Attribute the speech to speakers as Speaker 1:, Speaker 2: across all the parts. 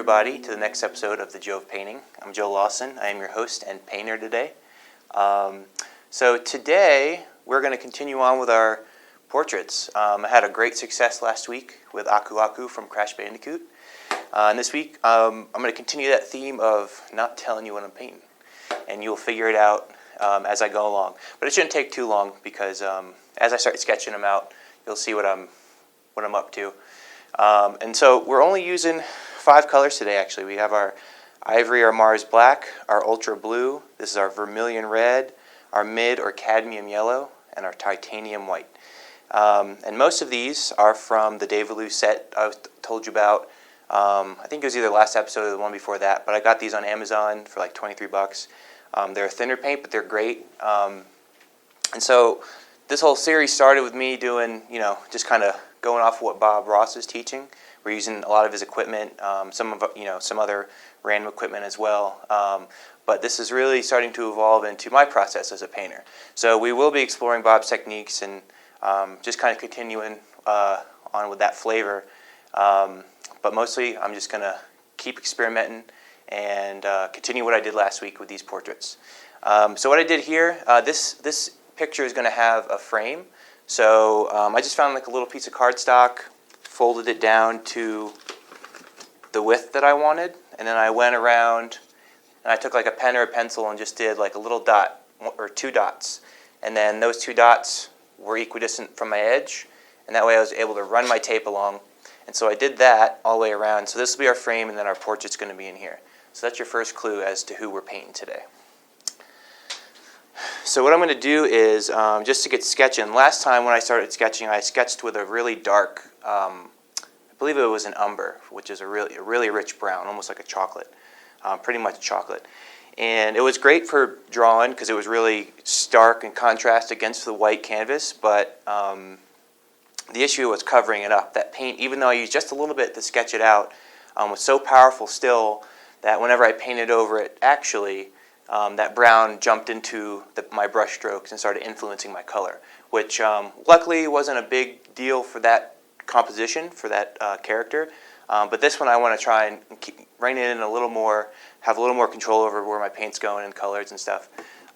Speaker 1: everybody to the next episode of The Joe of Painting. I'm Joe Lawson. I am your host and painter today. So today we're going to continue on with our portraits. I had a great success last week with Aku Aku from Crash Bandicoot. And this week I'm going to continue that theme of not telling you what I'm painting. And you'll figure it out as I go along. But it shouldn't take too long because as I start sketching them out, you'll see what I'm up to. And so we're only using 5 colors today, actually. We have our ivory or Mars black, our ultra blue, this is our vermilion red, our mid or cadmium yellow, and our titanium white. And most of these are from the Davaloo set I told you about. I think it was either last episode or the one before that, but I got these on Amazon for like 23 bucks. They're a thinner paint, but they're great. And so this whole series started with me doing, just kind of going off of what Bob Ross is teaching. We're using a lot of his equipment, some other random equipment as well. But this is really starting to evolve into my process as a painter. So we will be exploring Bob's techniques and just kind of continuing on with that flavor. But mostly I'm just going to keep experimenting and continue what I did last week with these portraits. So what I did here, this picture is going to have a frame. So I just found like a little piece of cardstock, folded it down to the width that I wanted, and then I went around and I took like a pen or a pencil and just did like a little dot or 2 dots. And then those 2 dots were equidistant from my edge, and that way I was able to run my tape along. And so I did that all the way around. So this will be our frame, and then our portrait's going to be in here. So that's your first clue as to who we're painting today. So what I'm going to do is, just to get sketching, last time when I started sketching, I sketched with a really dark, I believe it was an umber, which is a really rich brown, almost like a chocolate, pretty much chocolate. And it was great for drawing because it was really stark and contrast against the white canvas, but the issue was covering it up. That paint, even though I used just a little bit to sketch it out, was so powerful still that whenever I painted over it, actually, that brown jumped into my brush strokes and started influencing my color, which luckily wasn't a big deal for that composition, for that character. But this one I want to try and rein it in a little more, have a little more control over where my paint's going and colors and stuff.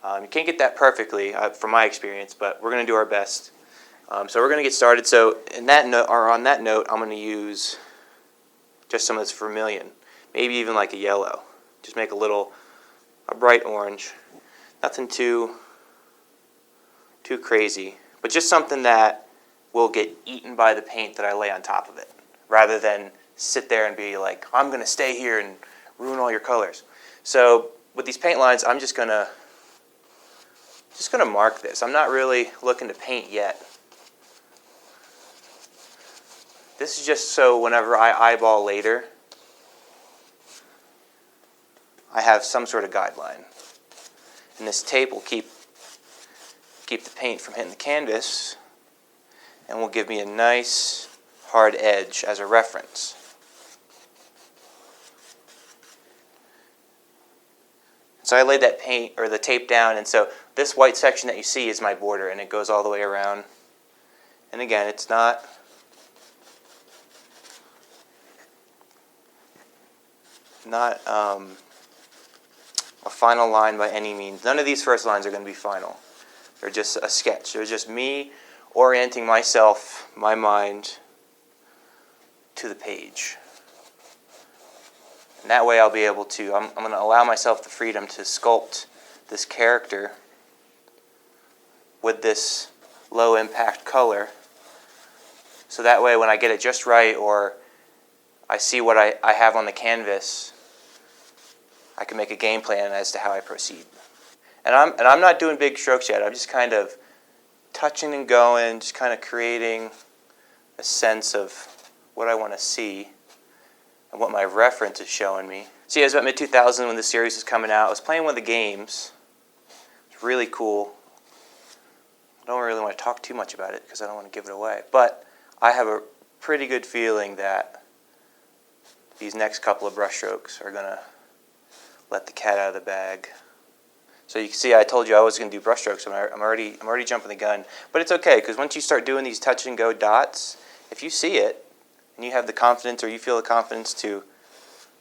Speaker 1: You can't get that perfectly from my experience, but we're going to do our best. So we're going to get started. So on that note, I'm going to use just some of this vermilion, maybe even like a yellow. Just make a bright orange. Nothing too crazy, but just something that will get eaten by the paint that I lay on top of it, rather than sit there and be like, I'm going to stay here and ruin all your colors. So with these paint lines, I'm just going to mark this. I'm not really looking to paint yet. This is just so whenever I eyeball later, I have some sort of guideline. And this tape will keep the paint from hitting the canvas and will give me a nice hard edge as a reference. So I laid that paint or the tape down, and so this white section that you see is my border, and it goes all the way around. And again, it's not a final line by any means. None of these first lines are going to be final. They're just a sketch. They're just me orienting myself, my mind, to the page. And that way I'll be able to, I'm going to allow myself the freedom to sculpt this character with this low impact color. So that way when I get it just right, or I see what I have on the canvas, I can make a game plan as to how I proceed. And I'm not doing big strokes yet. I'm just kind of touching and going, just kind of creating a sense of what I want to see and what my reference is showing me. See, it was about mid-2000 when this series was coming out. I was playing one of the games. It's really cool. I don't really want to talk too much about it because I don't want to give it away. But I have a pretty good feeling that these next couple of brush strokes are going to let the cat out of the bag. So you can see I told you I was going to do brush strokes. I'm already jumping the gun. But it's okay, because once you start doing these touch and go dots, if you see it and you have the confidence, or you feel the confidence to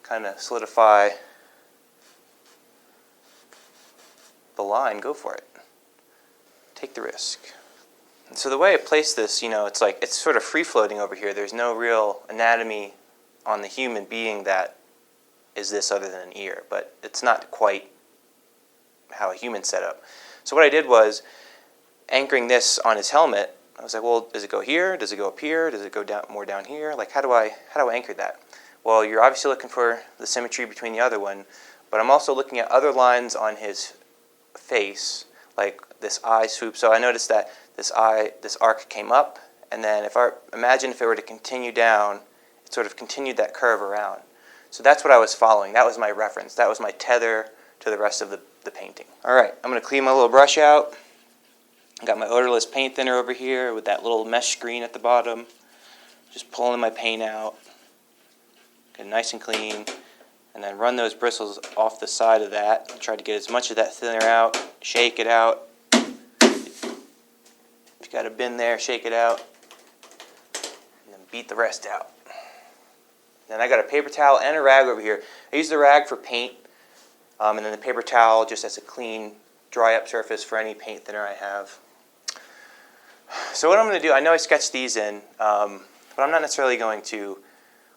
Speaker 1: kind of solidify the line, go for it. Take the risk. And so the way I place this, it's sort of free-floating over here. There's no real anatomy on the human being that is this other than an ear, but it's not quite how a human's set up. So what I did was, anchoring this on his helmet, I was like, well, does it go here? Does it go up here? Does it go more down here? Like, how do I anchor that? Well, you're obviously looking for the symmetry between the other one, but I'm also looking at other lines on his face, like this eye swoop. So I noticed that this arc came up, and then imagine if it were to continue down, it sort of continued that curve around. So that's what I was following. That was my reference. That was my tether to the rest of the painting. All right, I'm going to clean my little brush out. I got my odorless paint thinner over here with that little mesh screen at the bottom. Just pulling my paint out. Get it nice and clean. And then run those bristles off the side of that. Try to get as much of that thinner out. Shake it out. If you got a bin there, shake it out. And then beat the rest out. Then I got a paper towel and a rag over here. I use the rag for paint, and then the paper towel just as a clean, dry-up surface for any paint thinner I have. So what I'm going to do, I know I sketched these in, but I'm not necessarily going to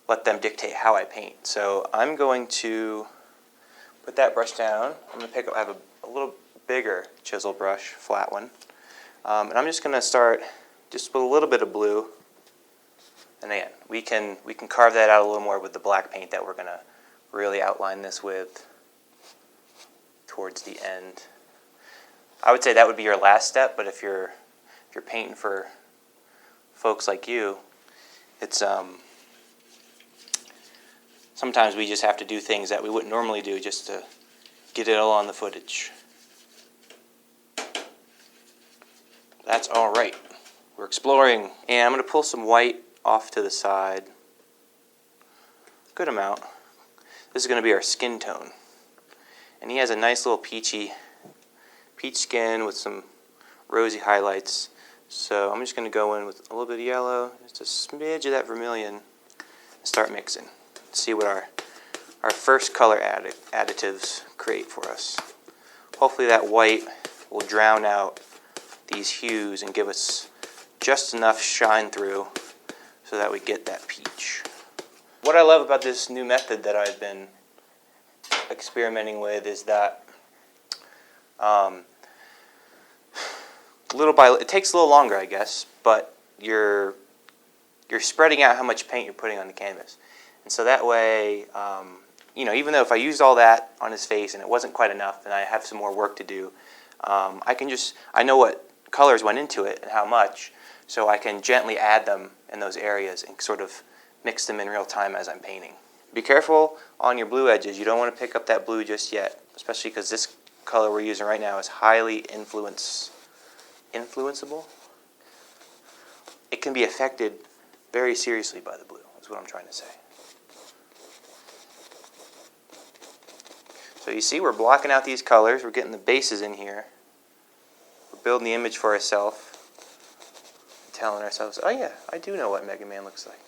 Speaker 1: let them dictate how I paint. So I'm going to put that brush down. I'm going to pick up, I have a little bigger chisel brush, flat one, and I'm just going to start just with a little bit of blue. And again, we can carve that out a little more with the black paint that we're going to really outline this with towards the end. I would say that would be your last step, but if you're painting for folks like you, it's sometimes we just have to do things that we wouldn't normally do just to get it all on the footage. That's all right. We're exploring, and I'm going to pull some white off to the side. Good amount. This is going to be our skin tone. And he has a nice little peach skin with some rosy highlights. So I'm just going to go in with a little bit of yellow, just a smidge of that vermilion, and start mixing. See what our first color additives create for us. Hopefully that white will drown out these hues and give us just enough shine through so that we get that peach. What I love about this new method that I've been experimenting with is that it takes a little longer, I guess, but you're spreading out how much paint you're putting on the canvas. And so that way, even though if I used all that on his face and it wasn't quite enough and I have some more work to do, I know what colors went into it and how much, so I can gently add them in those areas and sort of mix them in real time as I'm painting. Be careful on your blue edges. You don't want to pick up that blue just yet, especially because this color we're using right now is highly influenceable. It can be affected very seriously by the blue, is what I'm trying to say. So you see we're blocking out these colors. We're getting the bases in here. We're building the image for ourselves. Telling ourselves, oh yeah, I do know what Mega Man looks like.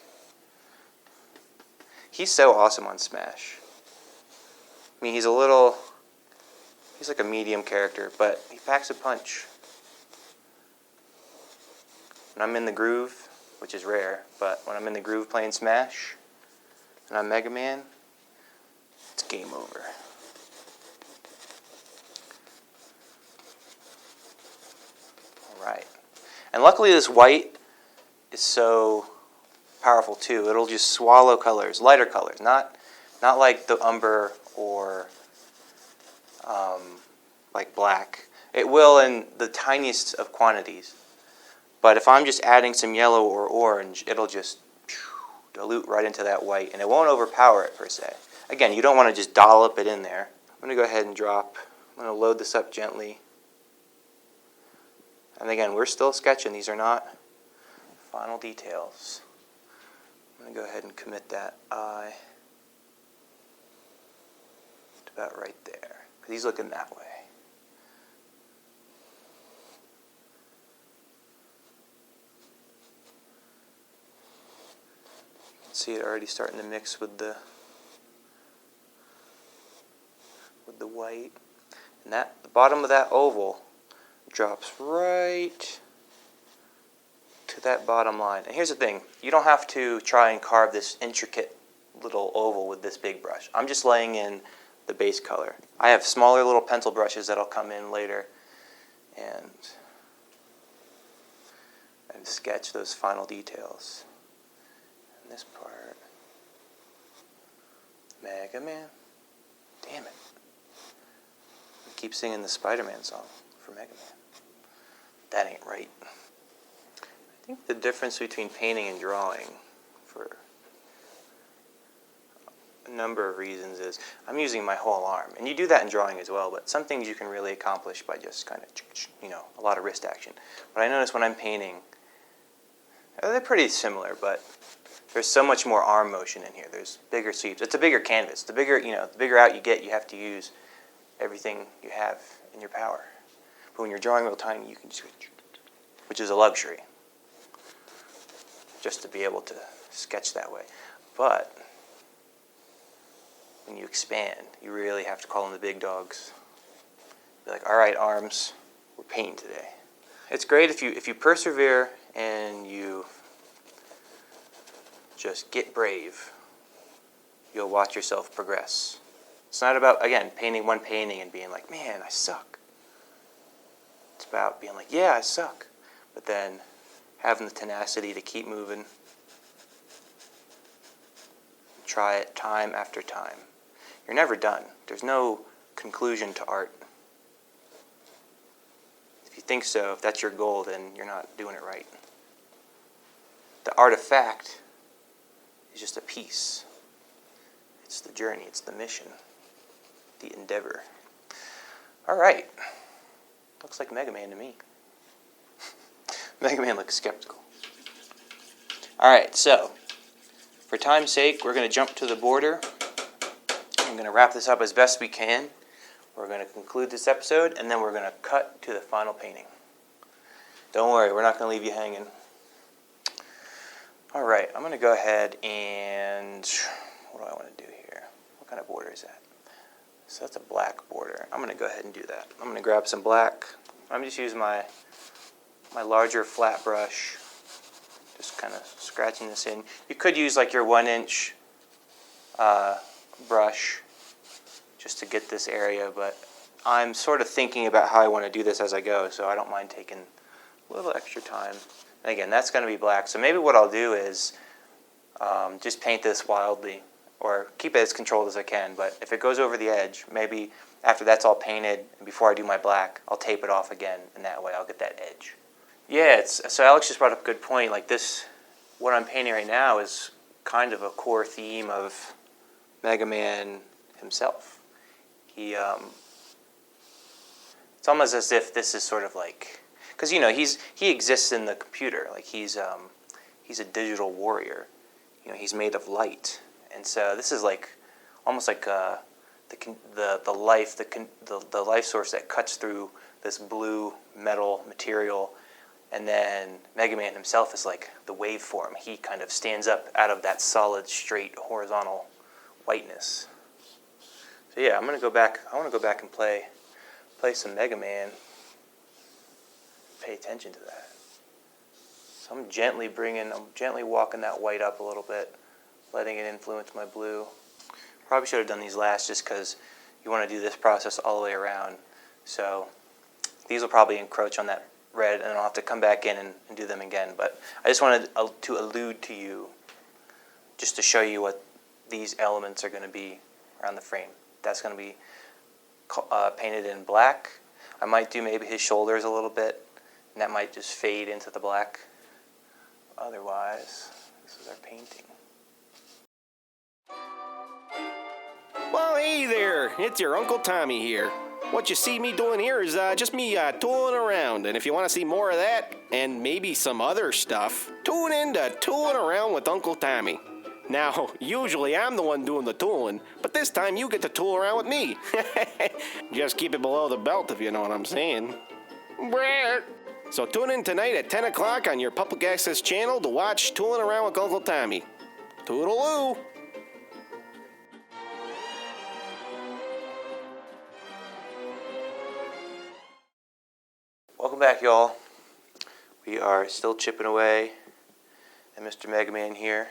Speaker 1: He's so awesome on Smash. I mean, he's like a medium character, but he packs a punch. When I'm in the groove, which is rare, but when I'm in the groove playing Smash, and I'm Mega Man, it's game over. All right. And luckily this white is so powerful too. It'll just swallow colors, lighter colors, not like the umber or like black. It will in the tiniest of quantities. But if I'm just adding some yellow or orange, it'll just dilute right into that white, and it won't overpower it per se. Again, you don't want to just dollop it in there. I'm going to go ahead and I'm going to load this up gently. And again, we're still sketching. These are not final details. I'm going to go ahead and commit that eye to about right there, because he's looking that way. You can see it already starting to mix with the the white. And the bottom of that oval drops right to that bottom line. And here's the thing, you don't have to try and carve this intricate little oval with this big brush. I'm just laying in the base color. I have smaller little pencil brushes that'll come in later and sketch those final details. And this part, Mega Man, damn it. I keep singing the Spider-Man song for Mega Man. That ain't right. I think the difference between painting and drawing, for a number of reasons, is I'm using my whole arm. And you do that in drawing as well, but some things you can really accomplish by just kind of, a lot of wrist action. But I notice when I'm painting, they're pretty similar, but there's so much more arm motion in here. There's bigger sweeps. It's a bigger canvas. The bigger out you get, you have to use everything you have in your power. But when you're drawing real tiny, you can just, which is a luxury, just to be able to sketch that way. But when you expand, you really have to call in the big dogs. Be like, all right, arms, we're painting today. It's great if you persevere and you just get brave. You'll watch yourself progress. It's not about, again, painting one painting and being like, man, I suck. It's about being like, yeah, I suck. But then having the tenacity to keep moving. Try it time after time. You're never done. There's no conclusion to art. If you think so, if that's your goal, then you're not doing it right. The artifact is just a piece. It's the journey, it's the mission, the endeavor. All right. Looks like Mega Man to me. Mega Man looks skeptical. All right, so for time's sake, we're going to jump to the border. I'm going to wrap this up as best we can. We're going to conclude this episode, and then we're going to cut to the final painting. Don't worry, we're not going to leave you hanging. All right, I'm going to go ahead and, what do I want to do here? What kind of border is that? So that's a black border. I'm going to go ahead and do that. I'm going to grab some black. I'm just using my larger flat brush, just kind of scratching this in. You could use like your 1-inch brush just to get this area, but I'm sort of thinking about how I want to do this as I go, so I don't mind taking a little extra time. And again, that's going to be black, so maybe what I'll do is just paint this wildly, or keep it as controlled as I can, but if it goes over the edge, maybe after that's all painted, and before I do my black, I'll tape it off again, and that way I'll get that edge. Yeah, so Alex just brought up a good point. Like this, what I'm painting right now is kind of a core theme of Mega Man himself. It's almost as if this is sort of like, because he exists in the computer. Like he's a digital warrior. He's made of light, and so this is like almost like the life source that cuts through this blue metal material. And then Mega Man himself is like the waveform. He kind of stands up out of that solid, straight, horizontal whiteness. So yeah, I'm gonna go back. I want to go back and play some Mega Man. Pay attention to that. So I'm gently walking that white up a little bit, letting it influence my blue. Probably should have done these last just because you want to do this process all the way around. So these will probably encroach on that red, and I'll have to come back in and do them again. But I just wanted to allude to you, just to show you what these elements are going to be around the frame. That's going to be painted in black. I might do maybe his shoulders a little bit, and that might just fade into the black. Otherwise, this is our painting.
Speaker 2: Well, hey there, it's your Uncle Tommy here. What you see me doing here is just me tooling around, and if you want to see more of that, and maybe some other stuff, tune in to Tooling Around with Uncle Tommy. Now, usually I'm the one doing the tooling, but this time you get to tool around with me. Just keep it below the belt if you know what I'm saying. So tune in tonight at 10 o'clock on your public access channel to watch Tooling Around with Uncle Tommy. Toodaloo!
Speaker 1: Welcome back, y'all. We are still chipping away at Mr. Mega Man here.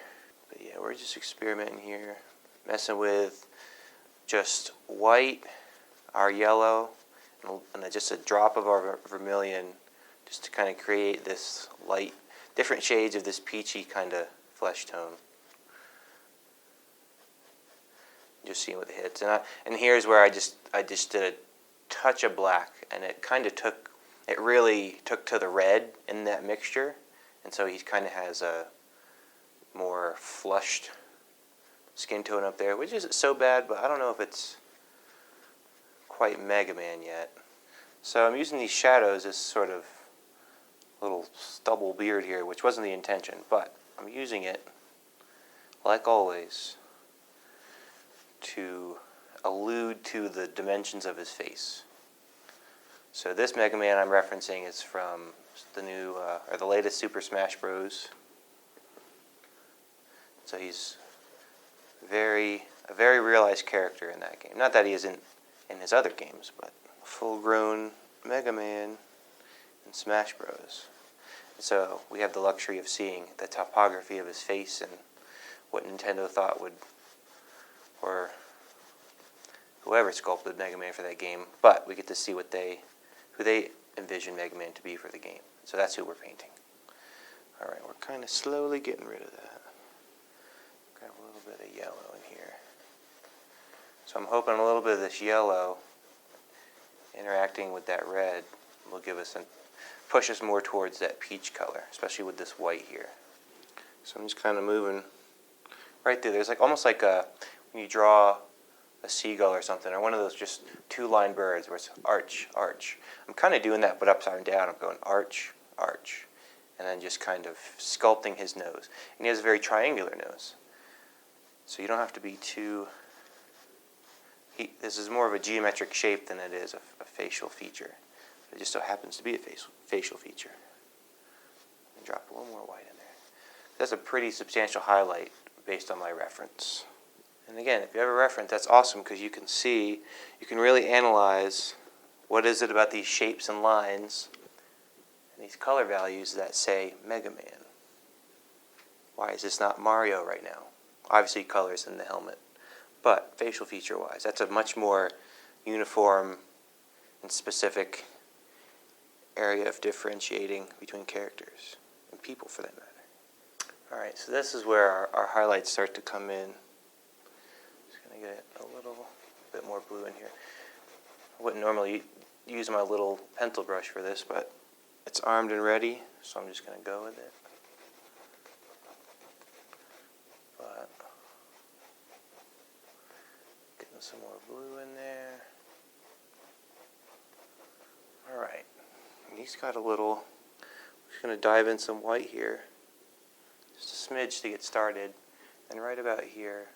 Speaker 1: But yeah, we're just experimenting here, messing with just white, our yellow, and just a drop of our vermilion, just to kind of create this light, different shades of this peachy kind of flesh tone. Just seeing what it hits, and here's where I just did a touch of black, and it kind of really took to the red in that mixture, and so he kind of has a more flushed skin tone up there, which isn't so bad, but I don't know if it's quite Mega Man yet. So I'm using these shadows as sort of little stubble beard here, which wasn't the intention, but I'm using it, like always, to allude to the dimensions of his face. So this Mega Man I'm referencing is from the new, or the latest Super Smash Bros. So he's a very realized character in that game. Not that he isn't in his other games, but a full-grown Mega Man in Smash Bros. So we have the luxury of seeing the topography of his face and what Nintendo thought would, or whoever sculpted Mega Man for that game, but we get to see who they envision Mega Man to be for the game. So that's who we're painting. All right, we're kind of slowly getting rid of that. Grab a little bit of yellow in here. So I'm hoping a little bit of this yellow interacting with that red will push us more towards that peach color, especially with this white here. So I'm just kind of moving right there. There's almost like when you draw a seagull or something, or one of those just two-line birds where it's arch, arch. I'm kind of doing that, but upside down. I'm going arch, arch, and then just kind of sculpting his nose. And he has a very triangular nose, so you don't have to be too... This is more of a geometric shape than it is a facial feature. It just so happens to be a facial feature. And drop a little more white in there. That's a pretty substantial highlight based on my reference. And again, if you have a reference, that's awesome because you can really analyze what is it about these shapes and lines and these color values that say Mega Man. Why is this not Mario right now? Obviously colors in the helmet, but facial feature wise, that's a much more uniform and specific area of differentiating between characters and people for that matter. Alright, so this is where our highlights start to come in. Get a little bit more blue in here. I wouldn't normally use my little pencil brush for this, but it's armed and ready, so I'm just going to go with it. But getting some more blue in there. Alright, he's got a little, I'm just going to dive in some white here, just a smidge to get started, and right about here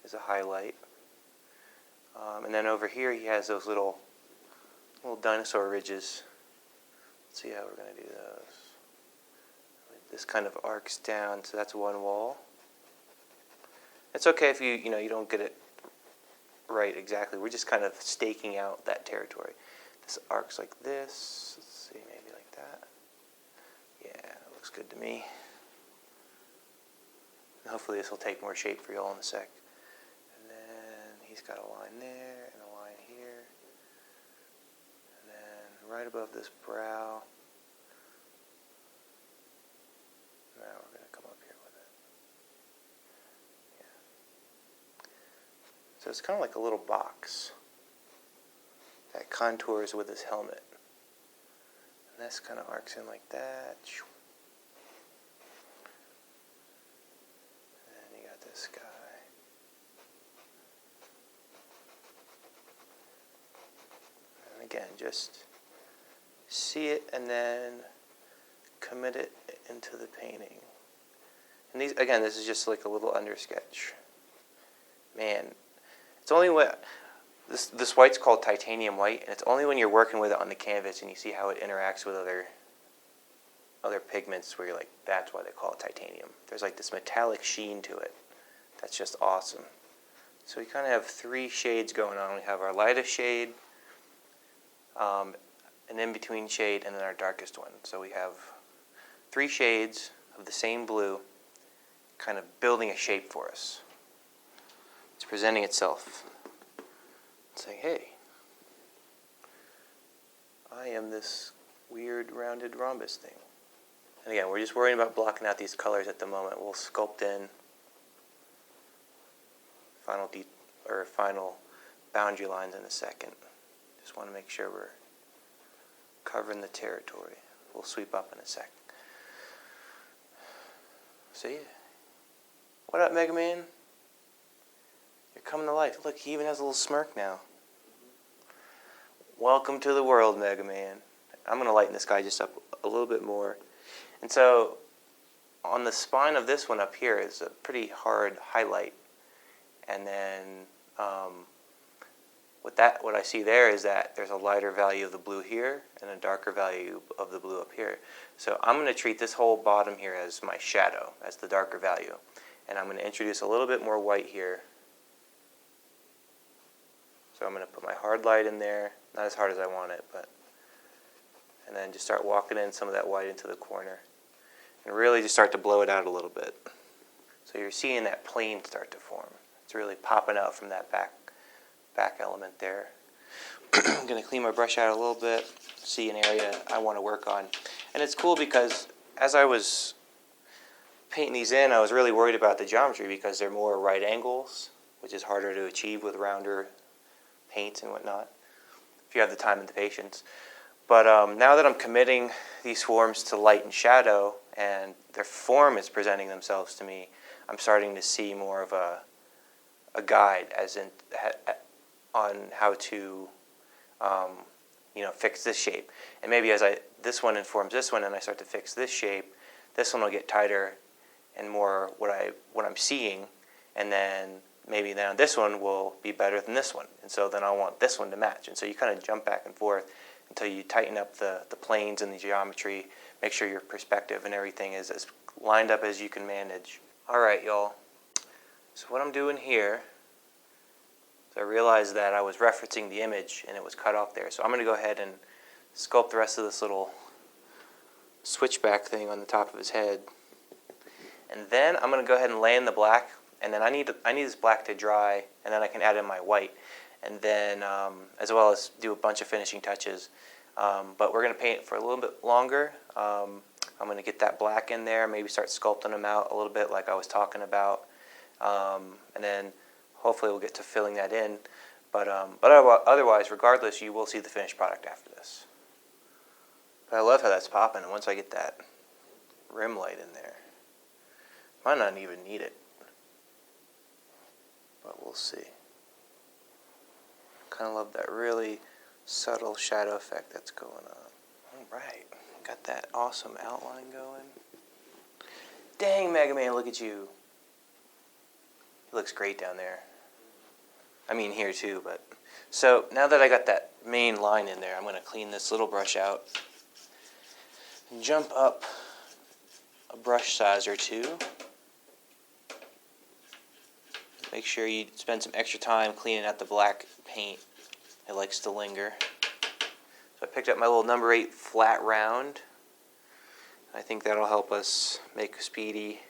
Speaker 1: is a highlight. And then over here he has those little dinosaur ridges. Let's see how we're going to do those. This kind of arcs down, so that's one wall. It's okay if you don't get it right exactly. We're just kind of staking out that territory. This arcs like this. Let's see, maybe like that. Yeah, looks good to me. And hopefully this will take more shape for y'all in a sec. He's got a line there and a line here, and then right above this brow. Now we're going to come up here with it. Yeah. So it's kind of like a little box that contours with his helmet. And this kind of arcs in like that. And then you got this guy. Again, just see it and then commit it into the painting. And this is just like a little under sketch. Man, it's only what this white's called titanium white, and it's only when you're working with it on the canvas and you see how it interacts with other pigments where you're like, that's why they call it titanium. There's like this metallic sheen to it. That's just awesome. So we kind of have three shades going on. We have our lightest shade, an in-between shade, and then our darkest one. So we have 3 shades of the same blue kind of building a shape for us. It's presenting itself. It's saying, hey, I am this weird rounded rhombus thing. And again, we're just worrying about blocking out these colors at the moment. We'll sculpt in final boundary lines in a second. Just want to make sure we're covering the territory. We'll sweep up in a sec. See? What up, Mega Man? You're coming to life. Look, he even has a little smirk now. Welcome to the world, Mega Man. I'm going to lighten this guy just up a little bit more. And so, on the spine of this one up here is a pretty hard highlight. And then, what I see there is that there's a lighter value of the blue here and a darker value of the blue up here. So I'm going to treat this whole bottom here as my shadow, as the darker value. And I'm going to introduce a little bit more white here. So I'm going to put my hard light in there, not as hard as I want it, but, and then just start walking in some of that white into the corner. And really just start to blow it out a little bit. So you're seeing that plane start to form. It's really popping out from that back element there. I'm going to clean my brush out a little bit, see an area I want to work on. And it's cool because as I was painting these in, I was really worried about the geometry because they're more right angles, which is harder to achieve with rounder paints and whatnot, if you have the time and the patience. But now that I'm committing these forms to light and shadow, and their form is presenting themselves to me, I'm starting to see more of a guide, as in on how to fix this shape. And maybe as this one informs this one, and I start to fix this shape, this one will get tighter and more what I'm seeing, and then maybe then this one will be better than this one, and so then I want this one to match. And so you kind of jump back and forth until you tighten up the planes and the geometry, make sure your perspective and everything is as lined up as you can manage. All right, y'all. So what I'm doing here, so I realized that I was referencing the image and it was cut off there. So I'm going to go ahead and sculpt the rest of this little switchback thing on the top of his head. And then I'm going to go ahead and lay in the black, and then I need this black to dry, and then I can add in my white, and then as well as do a bunch of finishing touches. But we're going to paint it for a little bit longer. I'm going to get that black in there, maybe start sculpting them out a little bit like I was talking about, and then hopefully we'll get to filling that in. But otherwise, regardless, you will see the finished product after this. But I love how that's popping, and once I get that rim light in there, might not even need it, but we'll see. Kind of love that really subtle shadow effect that's going on. All right, got that awesome outline going. Dang, Mega Man, look at you. He looks great down there. I mean here too, but. So now that I got that main line in there, I'm going to clean this little brush out and jump up a brush size or two. Make sure you spend some extra time cleaning out the black paint. It likes to linger. So I picked up my little number 8 flat round. I think that'll help us make speedy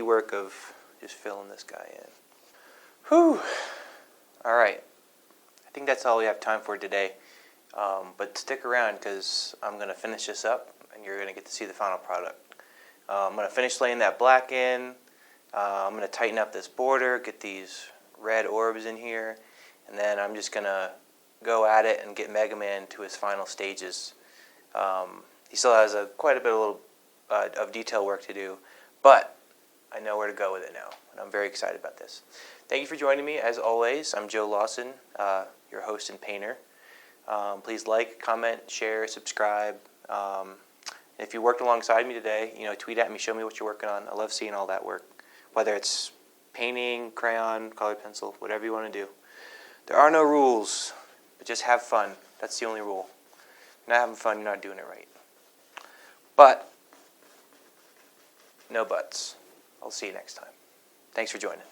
Speaker 1: work of just filling this guy in. Whew. All right. I think that's all we have time for today. But stick around because I'm going to finish this up and you're going to get to see the final product. I'm going to finish laying that black in. I'm going to tighten up this border, get these red orbs in here, and then I'm just going to go at it and get Mega Man to his final stages. He still has quite a bit of detail work to do, but I know where to go with it now, and I'm very excited about this. Thank you for joining me. As always, I'm Joe Lawson, your host and painter. Please like, comment, share, subscribe. If you worked alongside me today, tweet at me, show me what you're working on. I love seeing all that work. Whether it's painting, crayon, colored pencil, whatever you want to do. There are no rules, but just have fun. That's the only rule. If you're not having fun, you're not doing it right. But, no buts. I'll see you next time. Thanks for joining.